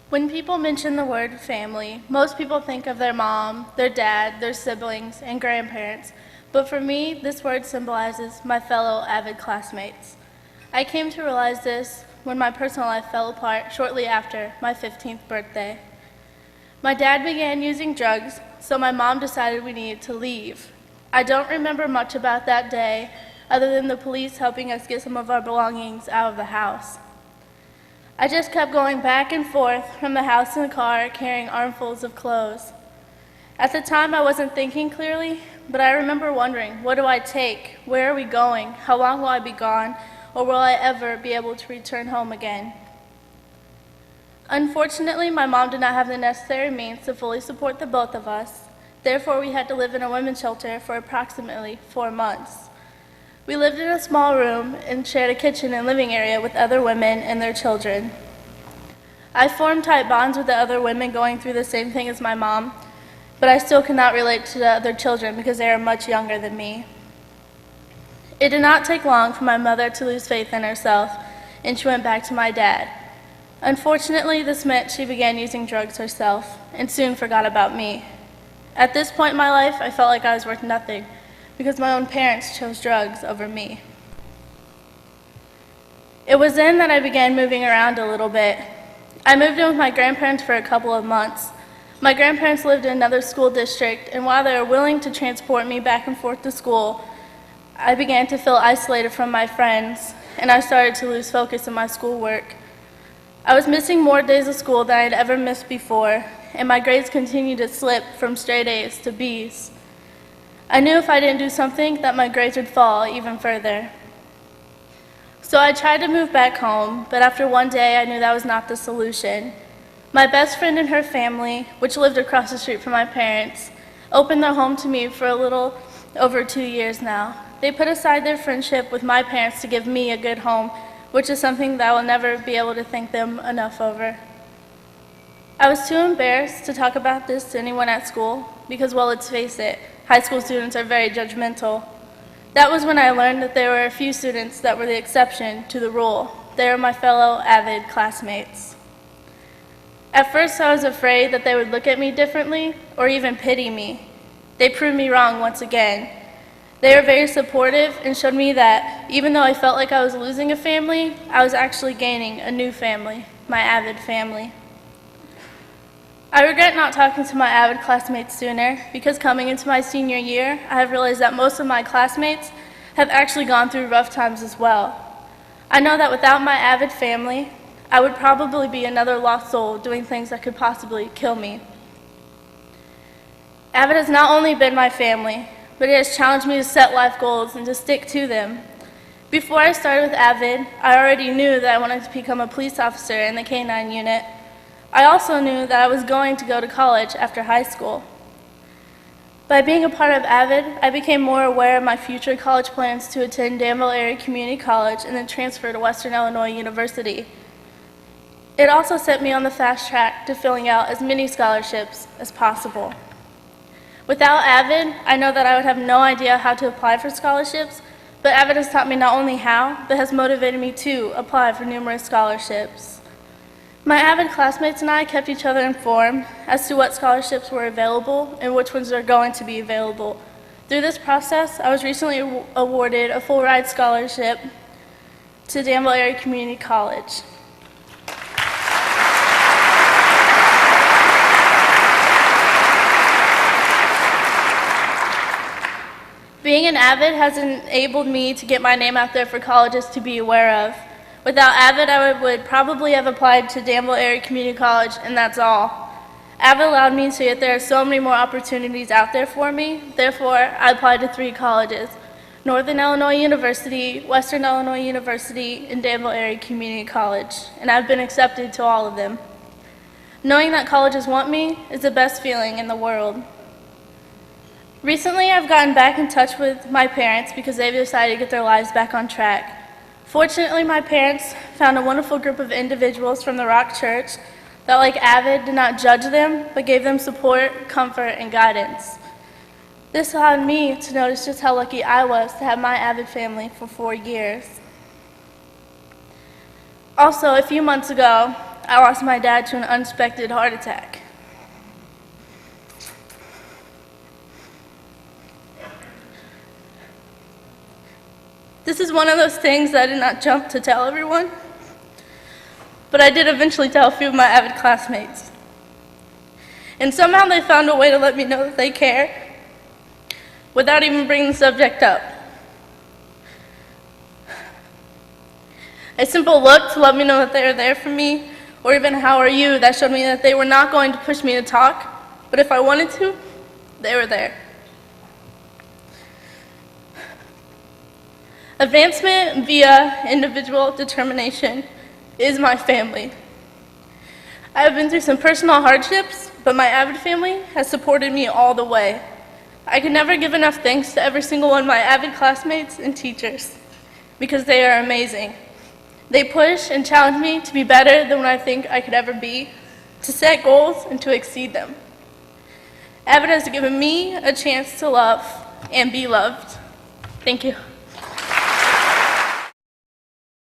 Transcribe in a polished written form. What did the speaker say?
When people mention the word family, most people think of their mom, their dad, their siblings, and grandparents. But for me, this word symbolizes my fellow AVID classmates. I came to realize this when my personal life fell apart shortly after my 15th birthday. My dad began using drugs, so my mom decided we needed to leave. I don't remember much about that day, other than the police helping us get some of our belongings out of the house. I just kept going back and forth from the house and the car, carrying armfuls of clothes. At the time, I wasn't thinking clearly, but I remember wondering, what do I take? Where are we going? How long will I be gone? Or will I ever be able to return home again? Unfortunately, my mom did not have the necessary means to fully support the both of us. Therefore, we had to live in a women's shelter for approximately 4 months. We lived in a small room and shared a kitchen and living area with other women and their children. I formed tight bonds with the other women going through the same thing as my mom, but I still could not relate to the other children because they are much younger than me. It did not take long for my mother to lose faith in herself, and she went back to my dad. Unfortunately, this meant she began using drugs herself and soon forgot about me. At this point in my life, I felt like I was worth nothing, because my own parents chose drugs over me. It was then that I began moving around a little bit. I moved in with my grandparents for a couple of months. My grandparents lived in another school district, and while they were willing to transport me back and forth to school, I began to feel isolated from my friends, and I started to lose focus in my schoolwork. I was missing more days of school than I had ever missed before, and my grades continued to slip from straight A's to B's. I knew if I didn't do something that my grades would fall even further. So I tried to move back home, but after one day I knew that was not the solution. My best friend and her family, which lived across the street from my parents, opened their home to me for a little over 2 years now. They put aside their friendship with my parents to give me a good home, which is something that I will never be able to thank them enough over. I was too embarrassed to talk about this to anyone at school because, well, let's face it, high school students are very judgmental. That was when I learned that there were a few students that were the exception to the rule. They were my fellow AVID classmates. At first, I was afraid that they would look at me differently or even pity me. They proved me wrong once again. They were very supportive and showed me that even though I felt like I was losing a family, I was actually gaining a new family, my AVID family. I regret not talking to my AVID classmates sooner because coming into my senior year, I have realized that most of my classmates have actually gone through rough times as well. I know that without my AVID family, I would probably be another lost soul doing things that could possibly kill me. AVID has not only been my family, but it has challenged me to set life goals and to stick to them. Before I started with AVID, I already knew that I wanted to become a police officer in the K-9 unit. I also knew that I was going to go to college after high school. By being a part of AVID, I became more aware of my future college plans to attend Danville Area Community College and then transfer to Western Illinois University. It also set me on the fast track to filling out as many scholarships as possible. Without AVID, I know that I would have no idea how to apply for scholarships, but AVID has taught me not only how, but has motivated me to apply for numerous scholarships. My AVID classmates and I kept each other informed as to what scholarships were available and which ones are going to be available. Through this process, I was recently awarded a full ride scholarship to Danville Area Community College. Being an AVID has enabled me to get my name out there for colleges to be aware of. Without AVID, I would probably have applied to Danville Area Community College, and that's all. AVID allowed me to see that there are so many more opportunities out there for me. Therefore, I applied to 3 colleges: Northern Illinois University, Western Illinois University, and Danville Area Community College, and I've been accepted to all of them. Knowing that colleges want me is the best feeling in the world. Recently, I've gotten back in touch with my parents because they've decided to get their lives back on track. Fortunately, my parents found a wonderful group of individuals from the Rock Church that, like AVID, did not judge them, but gave them support, comfort, and guidance. This allowed me to notice just how lucky I was to have my AVID family for 4 years. Also, a few months ago, I lost my dad to an unexpected heart attack. This is one of those things that I did not jump to tell everyone, but I did eventually tell a few of my AVID classmates. And somehow they found a way to let me know that they care without even bringing the subject up. A simple look to let me know that they were there for me, or even "how are you," that showed me that they were not going to push me to talk, but if I wanted to, they were there. Advancement via individual determination is my family. I have been through some personal hardships, but my AVID family has supported me all the way. I can never give enough thanks to every single one of my AVID classmates and teachers, because they are amazing. They push and challenge me to be better than what I think I could ever be, to set goals and to exceed them. AVID has given me a chance to love and be loved. Thank you.